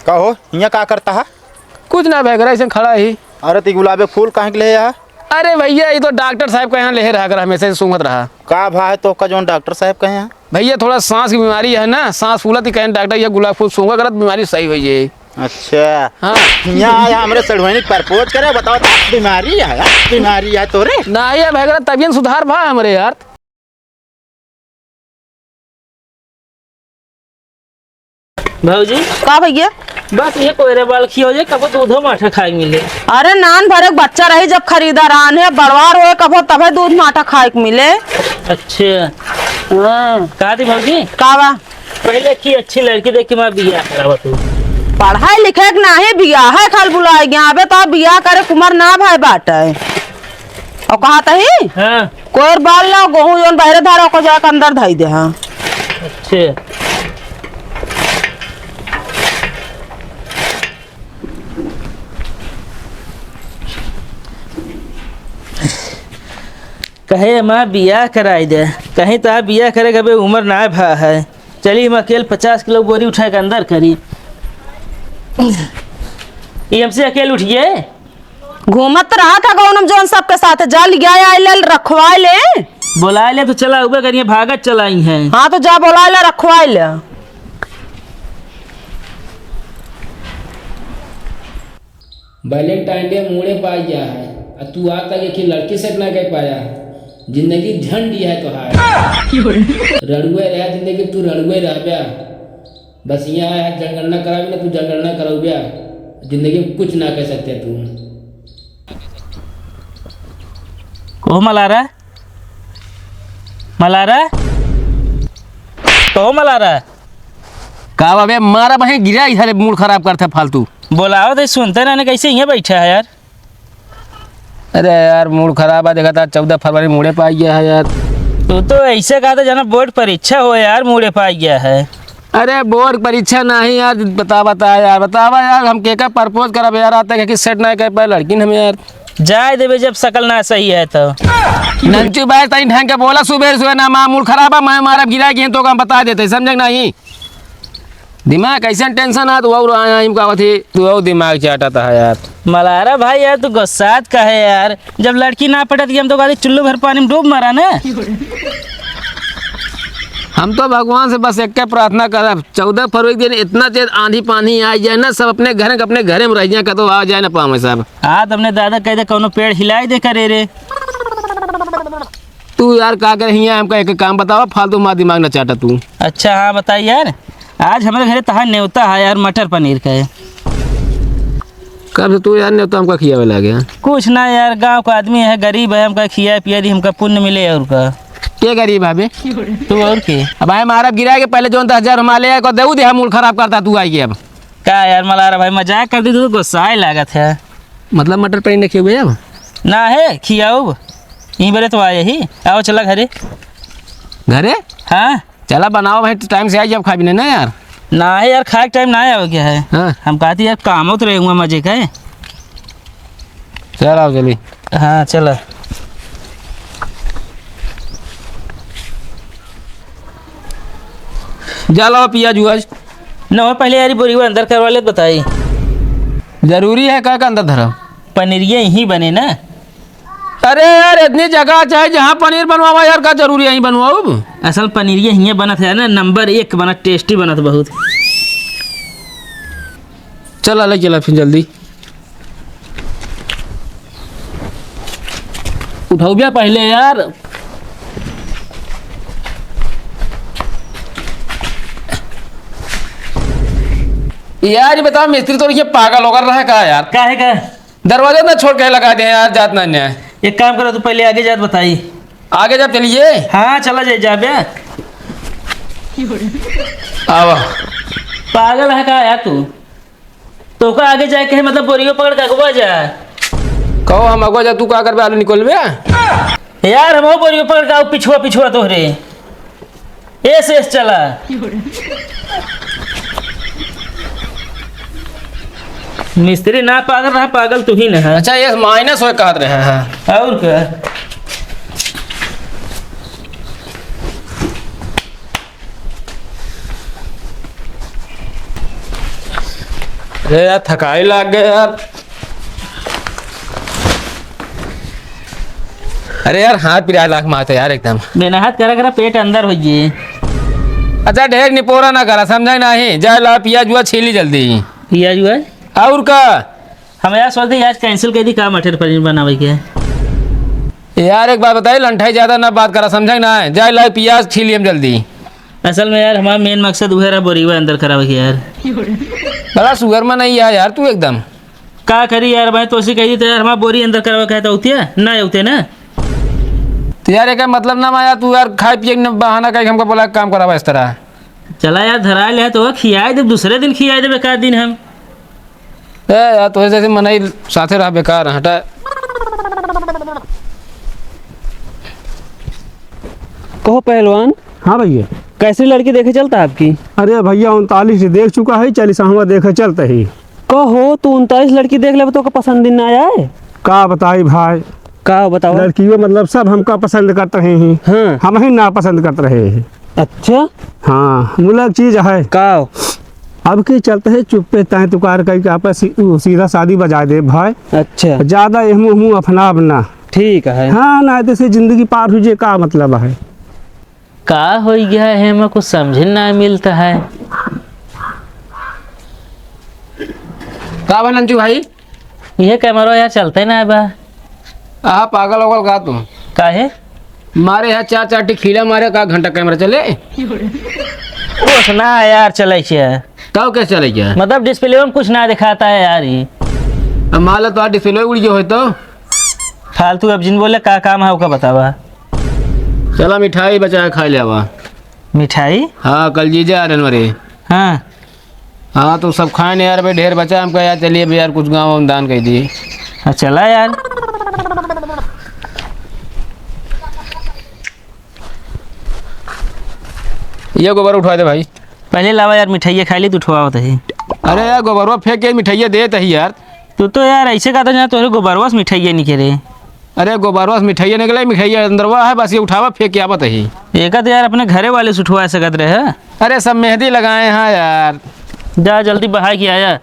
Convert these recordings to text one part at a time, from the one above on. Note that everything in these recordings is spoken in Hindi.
कहो यहाँ का करता है? कुछ ना भैया ऐसे खड़ा ही। अरे ती गुलाबे फूल कहाँ के ले है? अरे भैया ये तो डॉक्टर साहब का यहाँ ले रहा कर हमेशा से सूंघत रहा। का भा है तो का जो डॉक्टर साहब कहे हैं? भैया थोड़ा सांस की बीमारी है ना, सांस फूलत ही कहें डॉक्टर ये गुलाब फूल सूंघा करत बीमारी सही हुई है। अच्छा हाँ यहाँ आया हमरे सड़वैनी प्रपोज करे, बताओ तो बीमारी है तोरे? ना ये भैया तबियत सुधार भा हमारे यार। भाजी का भैया बस ये कोयरे बाल खियो जे कबो दूधो माठा खाए मिले। अरे नान भरे बच्चा रही जब खरीदार आने बड़वार हो कभो तभे दूध माठा खाए के मिले। अच्छा हाँ कहा थी भाजी का बा पहले की अच्छी लड़की देख के मैं बियाह करावा तू। पढ़ाई लिखे के नाही बियाह है खाल बुलाए गया अबे तो बियाह करे कुमार ना भाई बाटे और कहा तही हाँ कोई बाल लो गेहूं जोन बहरे धारा को जाकर अंदर धाई दे। हाँ अच्छा कहे माँ बियाह कराई दे, कहीं तो बियाह करे कभी उम्र ना भा है। चलिए हम अकेले 50 किलो बोरी उठा के अंदर करी। ये हमसे अकेले उठिए घूमत रहा था गौनम जोन सबके साथ जल गया रखवा ले बुला ले तो चला उबे करिए भागत चलाई हैं। हाँ तो जा बोला ले रखवा ले। वैलेंटाइन डे मोड़े पाई गया है और तू आज तक एक लड़की से अपना कह पाया। जिंदगी झंड है तुहार रणुए रहा जिंदगी तू रणुए रह गया। बस यहाँ है जनगणना करावी ना तू जनगणना कराऊ गया जिंदगी में कुछ ना कह सकते तू। को मलारा मलारा को मलारा का अबे मारा बहे गिरा इधर मूड खराब करता फालतू। बोलाओ तो सुनते ना कैसे यहाँ बैठा है यार। अरे यार मूड खराब है, देखा था 14 फरवरी मुड़े पाई गया है यार। तू तो ऐसे कहा था जना बोर्ड परीक्षा हो यार मुड़े पाई गया है। अरे बोर्ड परीक्षा नहीं यार, बता यार बतावा यार हम के का प्रपोज करब यार आता है कि सेट ना कर पाए लड़की हमें यार। जाए देवे जब शकल ना सही है तो नंचू भाई तई ढंग के बोला सुबह ना मां मूड खराब है मैं मारा गिरा गए तो हम बता देते समझे नहीं। दिमाग कैसे टेंशन है तो और आया हम का थी तू और दिमाग चाटता है यार। मलारा भाई यार तू गुस्सात का है यार, जब लड़की ना पटती हम तो कहते चुल्लू भर पानी में डूब मरा ना। हम तो भगवान से बस एक प्रार्थना कर 14 फरवरी के दिन इतना तेज आंधी पानी आ जाए ना सब अपने घर में रह जाए कतो आ जाए ना पावे साहब। हाँ तो अपने दादा कहते कोनो पेड़ हिलाई दे करे रे। तू यार का कर हमका एक काम बतावा फालतू मार दिमाग न चाटा तू। अच्छा हाँ बताइए यार, आज हमारे घर तहार न्योता है यार मटर पनीर का है। कब से तू यार न्योता हमका खियावे लगे? कुछ ना यार गांव का आदमी है गरीब है, हमका खिया पिया दी हमका पुण्य मिले और का। क्या गरीब है तू और के अब भाई मारा गिरा के पहले जो 10,000 हमारे को देऊ दे हम मूड खराब करता तू आई अब का यार मलारा भाई मजाक कर दी तो गुस्सा लागत है। मतलब मटर पनीर ने खिए अब ना है खियाओ यहीं बड़े तो आए ही आओ चला घरे। हाँ चला बनाओ भाई टाइम से आई जब खा भी ना यार। ना है यार खाए टाइम ना आया हो गया है। हाँ हम कहते यार काम तो रहेंगे मजे का है। चल आओ चली। हाँ चला जा लो पिया जुआज न पहले यार बोरी अंदर करवा ले बताई। जरूरी है का अंदर धरा पनीरिया यहीं बने ना। अरे यार इतनी जगह चाहे जहाँ पनीर बनवावा यार का जरूरी यहीं बनवाओ। असल पनीरिया यहीं बनत है ना, नंबर 1 बनत टेस्टी बनत बहुत। चल अलग चला फिर जल्दी उठाओ भैया पहले यार। यार ये बताओ मिस्त्री तो ये पागल होकर रहा है का यार? का है का दरवाजा ना छोड़ के लगा दे यार जात ना न्याय। एक काम करो तू पहले आगे जात बताई। आगे जब चलिए हाँ चला जाए जा बे। आवा पागल है का यार तू तो का आगे जाए के मतलब बोरियो पकड़ के अगवा जा। कहो हम अगवा जा तू का कर आलू निकल बे यार हम बोरियो पकड़ के आओ पिछुआ तोहरे ऐसे चला। मिस्त्री ना पागल रहा पागल तू ही ना है। अच्छा ये माइनस हो कहत रहे हैं और क्या अरे यार थकाई लग गए यार। अरे यार हाथ पिरा लाख मारते यार एकदम। बिना हाथ करा करा पेट अंदर हो गई। अच्छा ढेर निपोरा ना करा, समझा नहीं। जाए ला पियाज हुआ छीली जल्दी। पिया जो है और का हम यार सोचते आज कैंसिल कर दी का मटर पनीर बनावे के। यार एक बात बताइए, लंठाई ज्यादा ना बात करा, समझा ना। जाए ला पियाज छीली हम जल्दी। असल में यार हमारा मेन मकसद वह रहा बोरीवा अंदर करावे के यार। बड़ा शुगर में नहीं है यार तू एकदम। का करी यार भाई तो कही तो यार हमारा बोरी अंदर करावे कहता होती है ना होते ना। तो यार एक मतलब ना आया तू यार खाए पिए के बहाना कहीं हमको बोला काम करावा इस तरह। चला यार धरा ले तो खियाए दे, दूसरे दिन खियाए दे बेकार दिन हम। यार तो जैसे मन ही साथे रहा बेकार हटा। कहो पहलवान। हाँ भैया। कैसी लड़की देखे चलता आपकी? अरे भैया 39 देख चुका है, 40वां देखे चलते ही। कहो तू 39 लड़की देख ले तो का पसंद ना आया है? का बताई भाई, का बताओ। लड़कियों मतलब सब हमका पसंद करते हैं। हाँ। हम ही ना पसंद करते रहे हैं। अच्छा हाँ मुलक चीज है का। अब के चलते है चुप्पे तय तुकार कहीं आपस सीधा शादी बजा दे भाई। अच्छा ज्यादा एहमू अपनाब ना। ठीक है। हाँ ना ऐसे जिंदगी पार हो जाए का मतलब है। का हो गया है मैं कुछ समझ ना मिलता है। का नंचू भाई ये कैमरा यार चलते ना बा। पागल होगल का तुम। काहे मारे यहाँ चार चार खीला मारे का घंटा कैमरा चले। कुछ ना यार चले तब कैसे चले क्या? मतलब डिस्प्ले में कुछ ना दिखाता है यार। ये अब मान लो तो डिस्प्ले उड़ गया हो तो फालतू अब जिन बोले का काम है उसका बतावा। चला मिठाई बचा खा लिया। मिठाई हाँ कल जीजा आ रहे मरे। हाँ हाँ तो सब खाए यार भाई ढेर बचा हमको यार। चलिए भाई यार कुछ गाँव में दान कर दिए। हाँ चला यार। ये गोबर उठवा दे भाई। पहले लावा यार मिठाइया खा ली तो उठवाओ तो ही। अरे यार गोबरवा फेंक के मिठाइया दे तही यार। तू तो यार ऐसे कहता जहाँ तोरे गोबरवा से मिठाइया नहीं करे। अरे गोबरवा से मिठाइया निकले, मिठाइया अंदरवा है बस ये उठावा फेंक के आवत ही। एक तो यार अपने घरे वाले से उठवा सकत रहे। अरे सब मेहंदी लगाए हैं यार। जा जल्दी बहा के आया।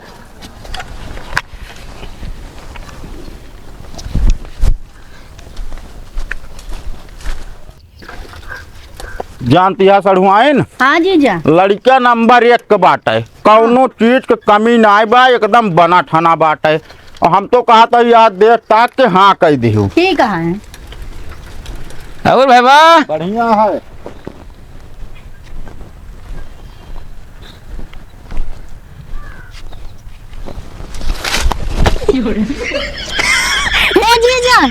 जानती है सड़ुआइन। हाँ जीजा। लड़का नंबर 1 के बाटे, कौनो चीज के कमी ना बा, एकदम बना ठाना बाटे। और हम तो कहा था याद देख ताक के हाँ कह दिहू। ठीक है। और भाई वाह बढ़िया है। हे जीजा।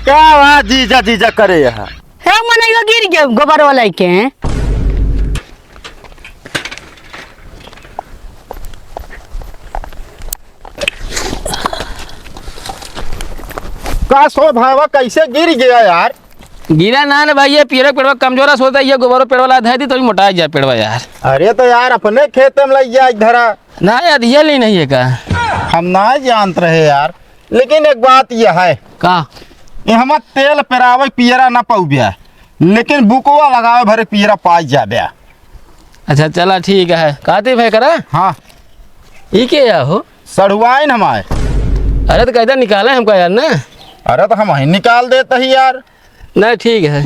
क्या वहाँ जीजा जीजा करे है? हे मन यो गिर गया गोबर वाला के। का सो भावा कैसे गिर गया यार? गिरा ना ना भाई, ये पेड़ पेड़वा कमजोरा सोता है। ये गोबर पेड़ वाला धै दी तो मोटा जाए पेड़वा यार। अरे तो यार अपने खेत में लग जाए धरा। ना यार ये ली नहीं है का। हम ना जानते रहे यार, लेकिन एक बात यह है का हम तेल पेरावे पियरा ना पौबिया, लेकिन बुकवा लगावे भरे पियरा पाई जाबे। अच्छा चला ठीक है। कहते भाई करा हाँ ये क्या हो सड़ुआइन हमारे। अरे तो कैसा निकाला है हमको यार ना। अरे तो हम ही निकाल देते ही यार। नहीं ठीक है।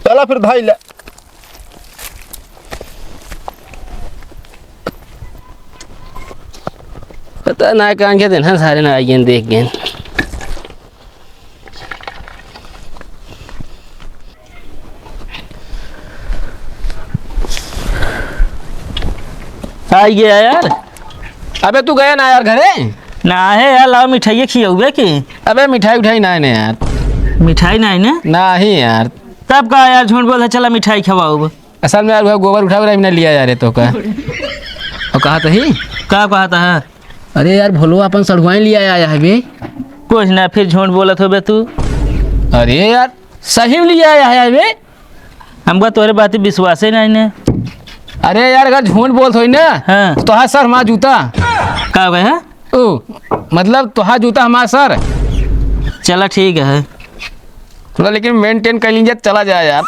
चला फिर धाई ले। पता ना कहाँ के दिन सारे ना आई देख गए। आ गया यार। अबे तू गया ना यार घरे। ना है यार, लाओ मिठाइया खियाओगे की। अबे मिठाई उठाई ना है यार। मिठाई नहीं ना ना ही यार। तब का यार झूठ बोल चला मिठाई खवाओ। असल में यार वो गोबर उठा कर लिया जा रहे तो का और कहा तो ही का कहता है? अरे यार भोलो अपन सड़ुआई लिया आया है बे। कुछ ना फिर झूठ बोलत हो बे तू। अरे यार सही में लिया आया है बे। हमका तोरे बात विश्वास ही नहीं ने। अरे यार अगर झूठ बोलत हो ना हाँ। तो हाँ सर हमारा जूता का गए है? ओ मतलब तुहा जूता हमारा सर। चला ठीक है। थोड़ा लेकिन मेंटेन कर लीजिए चला जाए यार।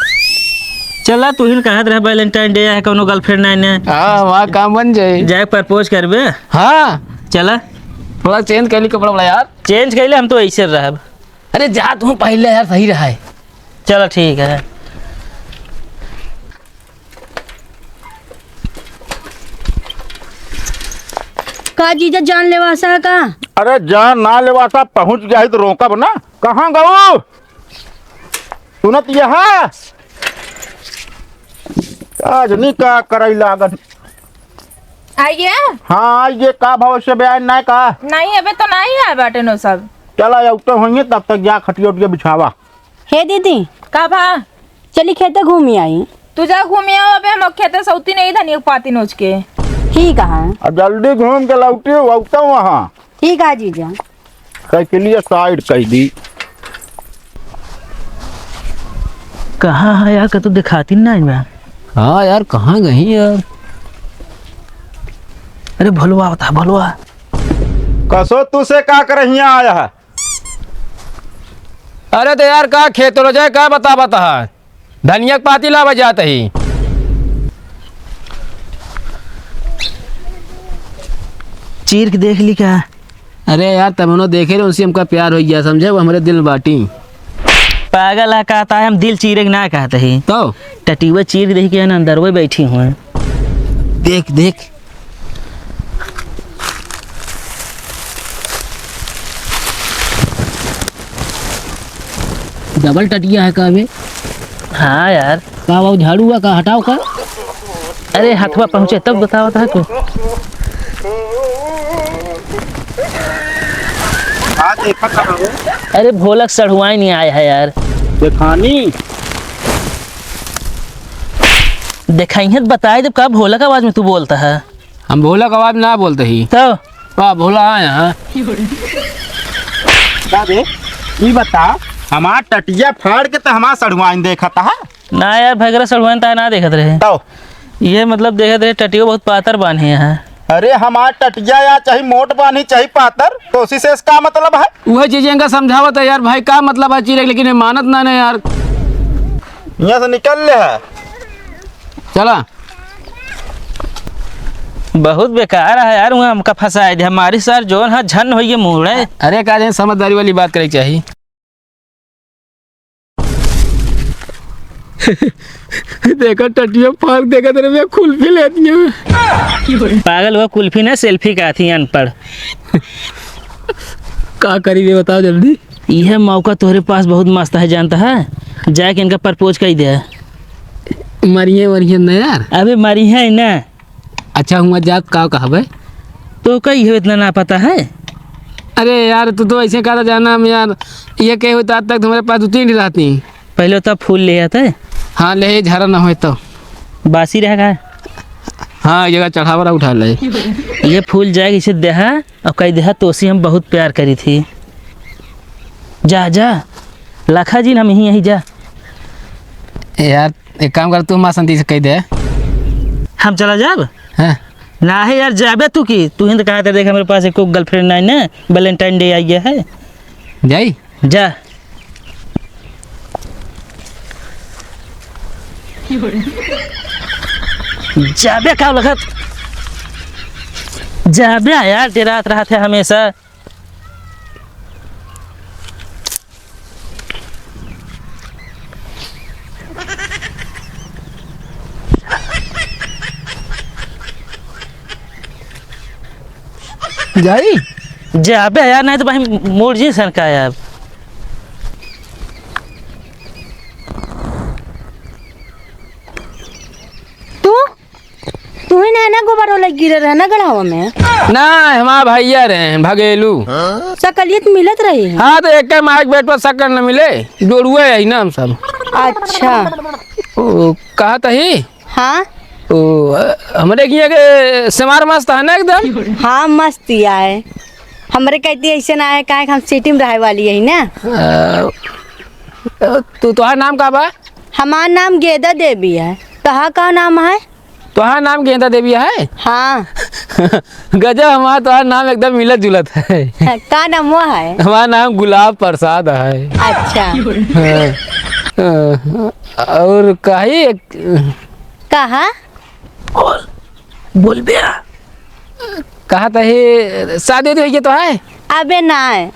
चला तू ही कहत रहे वैलेंटाइन डे है कोनो गर्लफ्रेंड नहीं ने हाँ वहाँ काम बन जाए। जाए प्रपोज करबे। हाँ चला थोड़ा चेंज कर ली कपड़ा वाला यार। चेंज कैले हम तो ऐसे रहब। अरे जा तू पहले यार सही रहा है। चलो ठीक है। का जीजा जान लेवा सा का? अरे जान ना लेवा सा पहुंच गया है तो रोकब ना। कहाँ गऊ सुनत यह आज नहीं का करई लागत। आइए। हाँ ये का भविष्य बयान नहीं का। नहीं अबे तो नहीं है बाटे नो सब। चला तो होंगे तब तक जा खटिया उटिया बिछावा। हे दीदी का भा चली खेते घूमी आई। तू जा घूमिया अबे हम खेते सौती नहीं धनिया पाती नोच के। ठीक है अब जल्दी घूम के लौटी वौता वहाँ। ठीक है जीजा। साइकिलिया साइड कर दी। कहाँ है यार का तो दिखाती नहीं मैं। हाँ यार कहाँ गई यार। अरे भलुआ होता भलुआ। कसो तू से का कर यहाँ आया है। अरे तो यार का खेत हो जाए का बता धनिया पाती ला बजाते ही। चीर के देख ली क्या। अरे यार तब उन्होंने देखे उनसे हमका प्यार हो गया समझे वो हमारे दिल बाटी। पागल है कहता है हम दिल चीरे के ना कहते ही तो टटीवा चीर देख के ना अंदर वो बैठी हुए। देख देख डबल टटिया है का बे। हाँ यार का वो झाड़ू हुआ का हटाओ का। अरे हथवा पहुँचे तब बताओ था को। अरे भोलक सढ़ुआई नहीं आया है यार। दिखानी दिखाइए तो बताए जब कब भोलक आवाज में तू बोलता है। हम भोला का आवाज ना बोलते ही तो वाह भोला आया हाँ। ये बता हमार टटिया फाड़ के तो हमार सड़ुआइन देखा था। ना यार भगरा सड़ुआई तो ना देखत रहे। तो ये मतलब देखत रहे टटियो बहुत पातर बांधे हैं। अरे हमार टटिया या चाहे मोट बानी चाहे पातर तो उसी से इसका मतलब है। वह चीजें का समझावत है यार भाई का मतलब है चीरे लेकिन ये मानत ना ने यार। यहाँ से निकल ले है। चला बहुत बेकार है यार वहाँ हमका फंसाए दे हमारी सर जोन है झन हो ये मुँह है। अरे का जाए समझदारी वाली बात करे चाहिए। देखो टटिया फाड़ देखा तेरे में कुल्फी लेती है। पागल वो कुल्फी ना सेल्फी का थी अनपढ़। का करी वे बताओ जल्दी। यह मौका तुम्हारे पास बहुत मस्त है जानता है। जाके इनका प्रपोज कर दे। मरिए मरिए ना यार। अबे मरी है ना। अच्छा हुआ जात का कहा भाई तो कई है इतना ना पता है। अरे यार तू तो ऐसे कहा जाना हम यार ये कहे होता तक तुम्हारे पास उतनी नहीं रहती। पहले तो फूल ले आता है। हाँ ले झारा ना हो तो बासी रहेगा। हाँ जगह चढ़ावा उठा ले। ये फूल जाएगा इसे देहा और कई देहा तो उसी हम बहुत प्यार करी थी। जा जा लाखा जी हम यहीं जा। यार एक काम कर तू माँ संती से कह दे। हम चला जाब हाँ ना है यार जाबे तू की तू ही तो कहा था देखा मेरे पास एक गर्लफ्रेंड नहीं ना वैलेंटाइन डे आ गया है। जाई जा जाबे का लगत जाबे यार तेरा रहा था हमेशा। जाई जाबे यार नहीं तो भाई मोड़ जी सन का यार। तू ही ना गोबर वाला गिरे रहे ना गढ़ावा में। ना हमारा भैया रहे भगेलू सकलियत मिलत रही है। हाँ तो एक माइक बेट पर शक्कर न मिले जोड़ुए है ना हम सब। अच्छा ओ कहा था ही हाँ ओ हमारे किया के समार मस्त है ना एकदम। हाँ मस्त है हमारे कहती ऐसे ना है का हम सिटी में रहे वाली है ना। तू तुम्हारा नाम का बा। हमारा नाम गेदा देवी है। तहा का नाम है। तुम्हारा नाम गेंदा देवी है। हाँ गजब हमारा तुम्हारा नाम एकदम मिलत जुलत है। का नाम वो है। हमारा नाम गुलाब प्रसाद है। अच्छा हाँ। और कही कहा बोल बेया। कहा था ही शादी तो ये तो है। अबे ना है,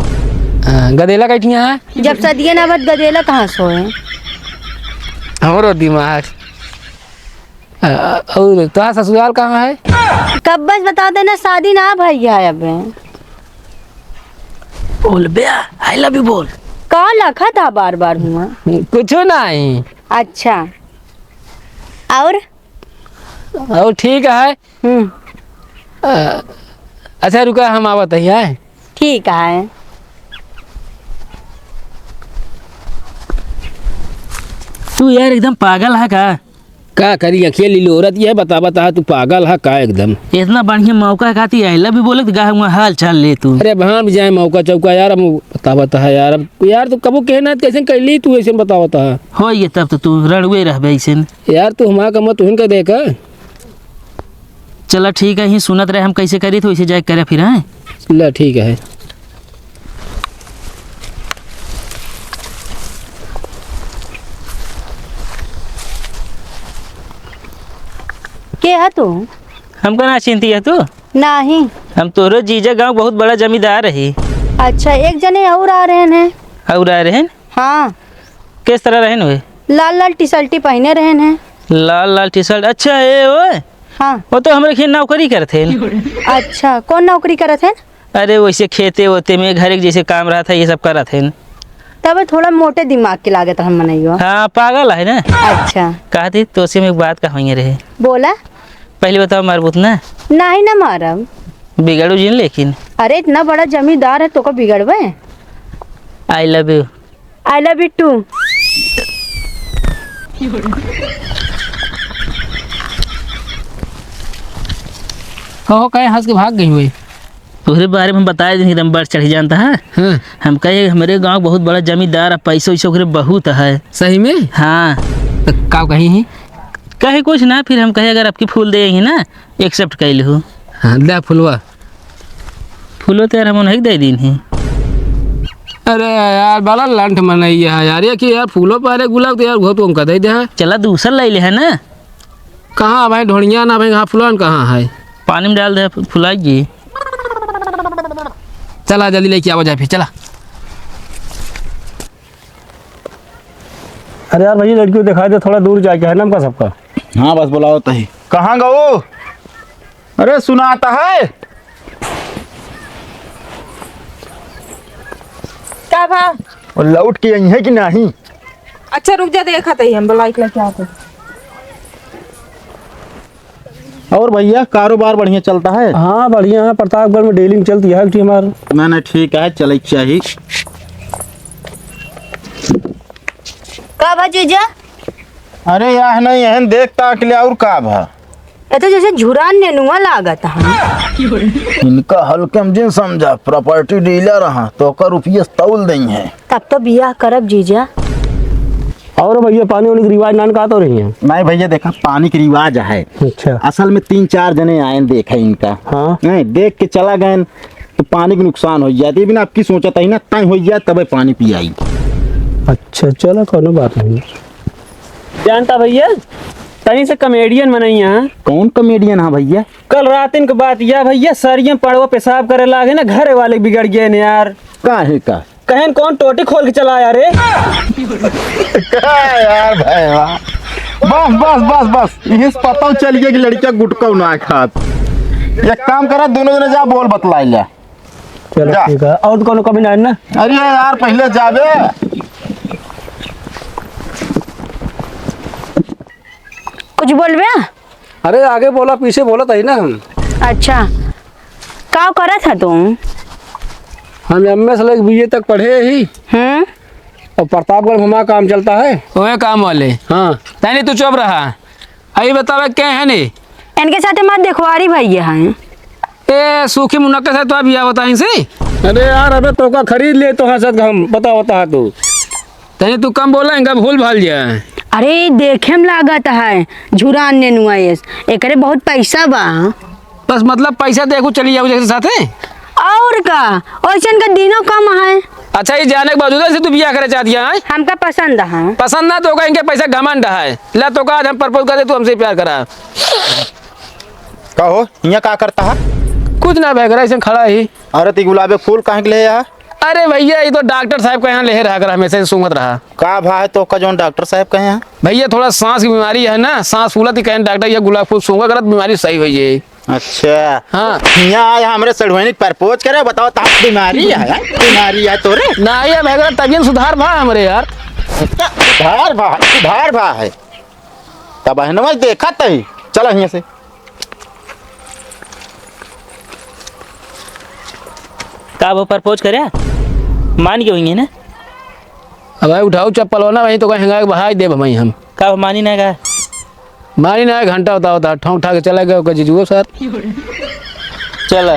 गदेला कैठिया है जब सदिये ना बद गदेला कहाँ सोए। हमारो दिमाग। और तो ससुराल कहाँ है? कब बस बता देना, शादी ना भैया है अबे। बोल बेया, आई लव यू बोल। कहाँ लखा था बार बार हुआ। कुछ नहीं। अच्छा और ठीक है। अच्छा रुका, हम आवत है। ठीक है। तू यार एकदम पागल है का करी अखिया लिलोरत ये बता तू पागल है का एकदम। इतना बढ़िया मौका खाती आई लव यू बोले तो गा हाल चाल ले तू। अरे वहाँ भी जाए मौका चौका यार, हम बता है यार। अब यार तू कबू कहना कैसे कर ली तू ऐसे बता है। हो ये तब तो तू रड़वे रह ऐसे यार तू हमारा कम तुहन का देख। चला ठीक है, ही सुनत रहे हम कैसे करी तो वैसे जाए करे फिर हैं। ला ठीक है। के है तू? हमको ना चिंती है तू। नहीं। हम तोरो जीजा गांव बहुत बड़ा जमींदार रही। अच्छा, एक जने और आ रहे हैं। और आ रहे हैं? हाँ। किस तरह रहे हुए? लाल लाल टी शर्ट पहने रहे हैं। लाल लाल टी शर्ट। अच्छा है वो। हाँ। वो तो हमारे खेत नौकरी करते। अच्छा, कौन नौकरी करत है? अरे वैसे खेते होते में घर के जैसे काम रहा था ये सब करत है। तब थोड़ा मोटे दिमाग की लागत हम मनइयो। हाँ पागल है ना। अच्छा कहती तो से में एक बात कहेंगे रहे। बोला। पहले बताओ मारबूत ना। नहीं ना मारब। बिगड़ू जिन लेकिन। अरे इतना बड़ा जमींदार है तो को बिगड़वे। I love you. I love you too. हो कहे हंस के भाग गई हुई। पूरे बारे में बताए दिन एकदम बढ़ चढ़ी जानता है। हाँ। हम कहे हमारे गांव बहुत बड़ा जमींदार है, पैसा वैसा ओकरे बहुत है। सही में? हाँ। तो का कही है? कहे कुछ ना, फिर हम कहे अगर आपकी फूल दे ही ना एक्सेप्ट कर लूँ। हाँ दे फुलवा। फूलो तो यार हम नहीं दे दिन ही। अरे यार बाला लंठ मनैया है यार, ये कि यार फूलों पर गुलाब तो यार बहुत उनका दे दे। चला दूसरा ले ले है ना। कहाँ भाई ढोड़िया ना भाई, हाँ फुलान कहाँ है? पानी में डाल दे फुलाई जी। चला जल्दी लेके आओ जाए फिर चला। अरे यार भैया लड़की को दिखाई दे, थोड़ा दूर जाके है ना हमका सबका। हाँ बस बुलाओ तही। कहाँ गो? अरे सुनाता है। क्या भा? और लौट के आई है कि नहीं? अच्छा रुक जा, देखा था हम बुलाई के लेके आते। और भैया कारोबार बढ़िया चलता है? हाँ बढ़िया है, प्रतापगढ़ में डीलिंग चलती है हमारा। मैंने ठीक है, चल चाहिए। का भा जीजा? अरे यार नहीं है, देखता के लिए और का भा। ये तो जैसे झुरान नेनुआ लागत है। इनका हल्कम जिन समझा प्रॉपर्टी डीलर रहा तो का रुपये तौल देंगे है। तब तो बियाह करब जीजा। और भैया पानी वानी की रिवाज नान का तो रही है? नहीं भैया देखा पानी की रिवाज है। अच्छा। असल में 3-4 जने आए देखे इनका। हाँ। नहीं देख के चला गए तो पानी की नुकसान हो जाती है। आपकी सोचा था ही ना तय हो जाए तब पानी पियाई। अच्छा चलो कोनो बात नहीं। जानता भैया तनी से कॉमेडियन बनैया है। कौन कॉमेडियन है भैया? कल रात इनके बात यह भैया सरियम पड़वा पेशाब करे लागे ना, घरे वाले बिगड़ गए ने यार। का है का? कहन कौन टोटी खोल के चला यार। यार भाई वाह। बस बस बस बस यही पता चल गया कि लड़कियां गुटका ना खात। एक काम करा, दोनों जने जा बोल बतलाई ले। चलो जा। ठीक है। और तो कोनो कमी नहीं ना? अरे यार पहले जावे। कुछ बोलबे? अरे आगे बोला पीछे बोला था ही ना हम। अच्छा का करत है तुम? हम एमए से लेकर बीए तक पढ़े ही। और प्रतापगढ़ में हमारा काम चलता है। ओए काम वाले। हाँ तैनी तू चुप रहा। अभी बतावे क्या है नी? इनके साथ मत देखवारी भैया हैं। ए सूखी मुनक्के से तो अभी आ बताई से। अरे यार अबे तो का खरीद ले तो हंसत हम बता होता है तू। तैनी तू कम बोला इनका भूल भाल जाए। अरे देखे में लागत है झुरान नेनुआ एकरे बहुत पैसा बा। बस मतलब पैसा देखो चली जाओ जैसे साथे। और का ओइसन का दिनों कम है। अच्छा ये जाने के बावजूद से तू बियाह करे चाहती है? हमका पसंद है। पसंद ना तो इनके पैसा घमंड है। ला तो आज हम प्रपोज कर दे, तू हमसे प्यार करा। कहो यहाँ का करता है? कुछ ना भाई ऐसे खड़ा ही। अरे ती गुलाबे फूल कहाँ के ले है? अरे भैया ये तो डॉक्टर साहब के यहाँ ले रहा कर, हमेशा सूंघत रहा। का भाई तो का जो डॉक्टर साहब कहे हैं? भैया थोड़ा सांस की बीमारी है ना, सांस फूलत ही कहें डॉक्टर, ये गुलाब फूल सूंघा करत बीमारी सही हुई है। अच्छा हाँ यहाँ आए हमरे सड़वैनी प्रपोज करे, बताओ ता बीमारी है? बीमारी है तोरे? ना ये भैया तबियत सुधार भा हमारे यार। सुधार भा है तब बहनवा देखा तही। चलो यहाँ से का वो प्रपोज करे मान गए होंगे ना? अब भाई उठाओ चप्पल हो ना वहीं तो कहीं हंगा के बहाई दे भाई हम। का मानी ना का? मानी ना घंटा होता होता ठोंक ठा के चला गया जीजुओ सर। चल